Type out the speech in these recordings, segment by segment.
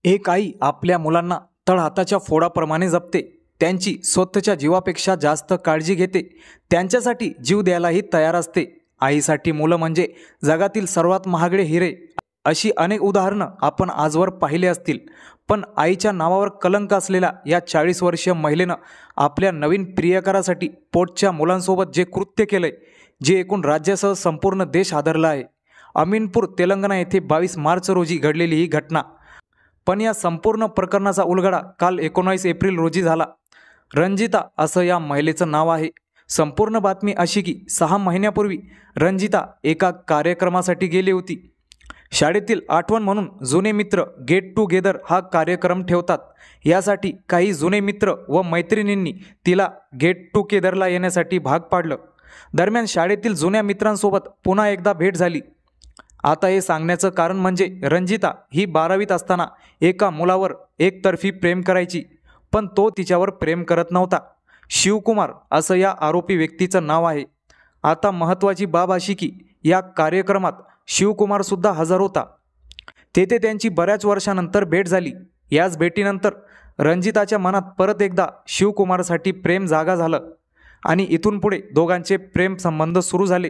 एक आई आपल्या मुलांना तळहाताच्या फोडाप्रमाणे जपते, त्यांची स्वतःच्या जीवापेक्षा जास्त काळजी घेते, त्यांच्यासाठी जीव द्यायलाही तयार असते। आईसाठी मुलं म्हणजे जगातील सर्वात महागडे हिरे, अशी अनेक उदाहरणं आपण आजवर पाहिले असतील। पण आईच्या नावावर कलंक असलेल्या या 40 वर्षीय महिलेनं आपल्या नवीन प्रियकरासाठी पोटच्या मुलांसोबत जे कृत्य केलंय, जे एकूण राज्यासह संपूर्ण देश हादरला आहे। अमीनपूर तेलंगणा येथे 22 मार्च रोजी घडलेली ही घटना। पण या संपूर्ण प्रकरणाचा उलगडा काल 19 एप्रिल रोजी झाला। रंजिता असं या महिलेचं नाव आहे। संपूर्ण बातमी अशी की 6 महिन्यापूर्वी रंजिता एका कार्यक्रमासाठी गेली होती। शाळेतील आठवण म्हणून जुने मित्र गेट टुगेदर हा कार्यक्रम ठेवतात। यासाठी काही जुने मित्र व मैत्रिणींनी तिला गेट टुगेदरला येण्यासाठी भाग पाडलं। दरम्यान शाळेतील जुन्या मित्रांसोबत पुन्हा एकदा भेट झाली। आता हे सांगण्याचं कारण म्हणजे रंजिता ही 12वीत असताना एका मुलावर एकतर्फी प्रेम करायची, पण तो तिच्यावर प्रेम करत नव्हता। शिवकुमार असं या आरोपी व्यक्तीचं नाव आहे। आता महत्त्वाची बाब अशी की या कार्यक्रमात शिवकुमारसुद्धा हजर होता। तेथे त्यांची बऱ्याच वर्षानंतर भेट झाली। याच भेटीनंतर रंजिताच्या मनात परत एकदा शिवकुमारसाठी प्रेम जागा झालं आणि इथून पुढे दोघांचे प्रेम संबंध सुरू झाले।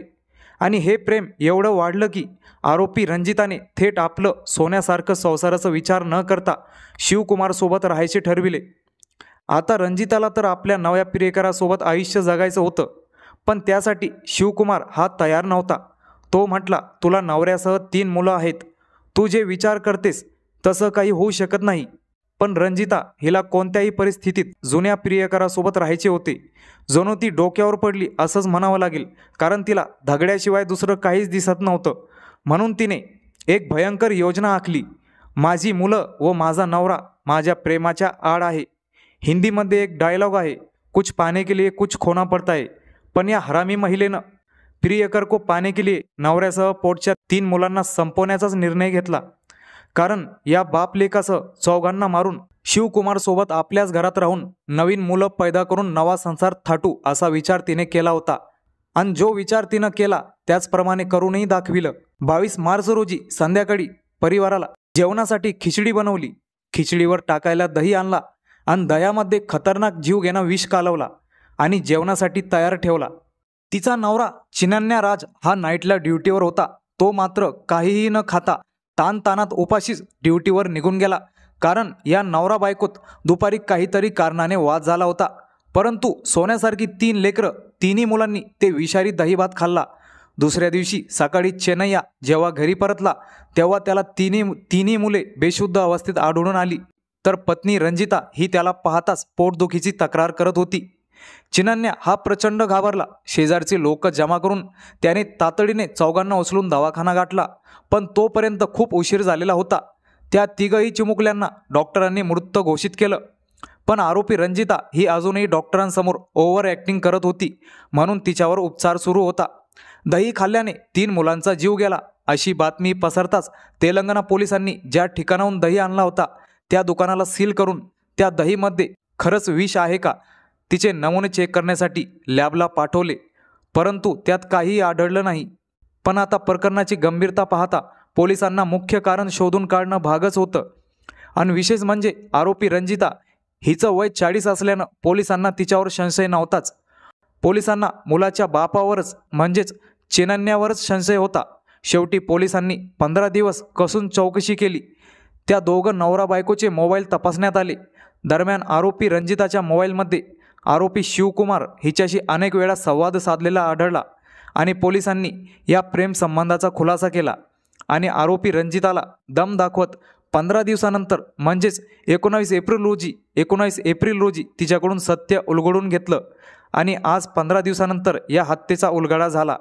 आणि हे प्रेम एवढं वाढलं की आरोपी रंजिताने थेट आपलं सोन्यासारखं संसाराचा विचार न करता शिवकुमारसोबत राहायचे ठरविले। आता रंजिताला तर आपल्या नव्या प्रियकरासोबत आयुष्य जगायचं होतं, पण त्यासाठी शिवकुमार हा तयार नव्हता। तो म्हटला, तुला नवऱ्यासह 3 मुलं आहेत, तू जे विचार करतेस तसं काही होऊ शकत नाही। पण रंजिता हिला कोणत्याही परिस्थितीत जुन्या प्रियकरासोबत राहायचे होते। जणू ती डोक्यावर पडली असंच म्हणावं लागेल, कारण तिला धगड्याशिवाय दुसरं काहीच दिसत नव्हतं। म्हणून तिने एक भयंकर योजना आखली। माझी मुलं व माझा नवरा माझ्या प्रेमाच्या आड आहे। हिंदीमध्ये एक डायलॉग आहे, कुछ पाने के लिए कुछ खोना पड़ता है। पण या हरामी महिलेनं प्रियकर को पाने के लिए नवऱ्यासह पोटच्या 3 मुलांना संपवण्याचाच निर्णय घेतला। कारण या बाप लेकासह चौघांना मारून शिवकुमारसोबत आपल्याच घरात राहून नवीन मुलं पैदा करून नवा संसार थाटू असा विचार तिने केला होता। आणि जो विचार तिनं केला त्याचप्रमाणे करूनही दाखविलं। 22 मार्च रोजी संध्याकाळी परिवाराला जेवणासाठी खिचडी बनवली। खिचडीवर टाकायला दही आणला आणि दह्यामध्ये खतरनाक जीव घेणा विष कालवला आणि जेवणासाठी तयार ठेवला। तिचा नवरा चिन्नण्या राज हा नाईटला ड्युटीवर होता। तो मात्र काहीही न खाता ताणताणात उपाशीच ड्युटीवर निघून गेला, कारण या नवरा बायकोत दुपारी काहीतरी कारणाने वाद झाला होता। परंतु सोन्यासारखी 3 लेकरं, 3ही मुलांनी ते विषारी दहीभात खाल्ला। दुसऱ्या दिवशी सकाळी चेन्नैया जेव्हा घरी परतला तेव्हा त्याला तिन्ही मुले बेशुद्ध अवस्थेत आढळून आली, तर पत्नी रंजिता ही त्याला पाहताच पोटदुखीची तक्रार करत होती। चिन्नण्या हा प्रचंड घाबरला। शेजारचे लोक जमा करून त्याने तातडीने चौघांना उचलून दवाखाना गाठला, पण तोपर्यंत खूप उशीर झालेला होता। त्या तिघही चिमुकल्यांना डॉक्टरांनी मृत घोषित केलं। पण आरोपी रंजिता ही अजूनही डॉक्टरांसमोर ओव्हर ॲक्टिंग करत होती, म्हणून तिच्यावर उपचार सुरू होता। दही खाल्ल्याने 3 मुलांचा जीव गेला अशी बातमी पसरताच तेलंगणा पोलिसांनी ज्या ठिकाणाहून दही आणला होता त्या दुकानाला सील करून त्या दहीमध्ये खरंच विष आहे का तिचे नमुने चेक करण्यासाठी लॅबला पाठवले, परंतु त्यात काहीही आढळलं नाही। पण आता प्रकरणाची गंभीरता पाहता पोलिसांना मुख्य कारण शोधून काढणं भागच होतं। आणि विशेष म्हणजे आरोपी रंजिता हिचं वय 40 असल्यानं पोलिसांना तिच्यावर संशय नव्हताच। पोलिसांना मुलाच्या बापावरच म्हणजेच चिन्नण्यावरच संशय होता। शेवटी पोलिसांनी 15 दिवस कसून चौकशी केली। त्या दोघं नवरा बायकोचे मोबाईल तपासण्यात आले। दरम्यान आरोपी रंजिताच्या मोबाईलमध्ये आरोपी शिवकुमार हिच्याशी अनेक वेळा संवाद साधलेला आढळला आणि पोलिसांनी या प्रेम संबंधाचा खुलासा केला आणि आरोपी रंजिताला दम दाखवत 15 दिवसानंतर म्हणजेच 19 एप्रिल रोजी तिच्याकडून सत्य उलगडून घेतलं आणि आज 15 दिवसानंतर या हत्येचा उलगडा झाला।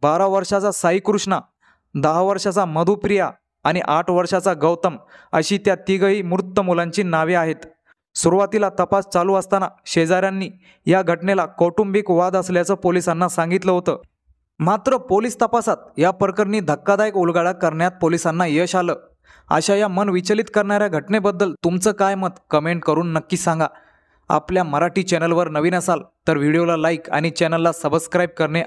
12 वर्षाचा साई कृष्णा, 10 वर्षाचा मधुप्रिया आणि 8 वर्षाचा गौतम अशी त्या तिघही मृत मुलांची नावे आहेत। सुरुवातीला तपास चालू असताना शेजाऱ्यांनी या घटनेला कौटुंबिक वाद असल्याचं पोलिसांना सांगितलं होतं। मात्र पोलीस तपासात या प्रकरणी धक्कादायक उलगडा करण्यात पोलिसांना यश आलं। अशा या मन विचलित करणाऱ्या घटनेबद्दल तुमचं काय मत कमेंट करून नक्की सांगा। आपल्या मराठी चॅनलवर नवीन असाल तर व्हिडिओला लाईक आणि चॅनलला सबस्क्राईब करणे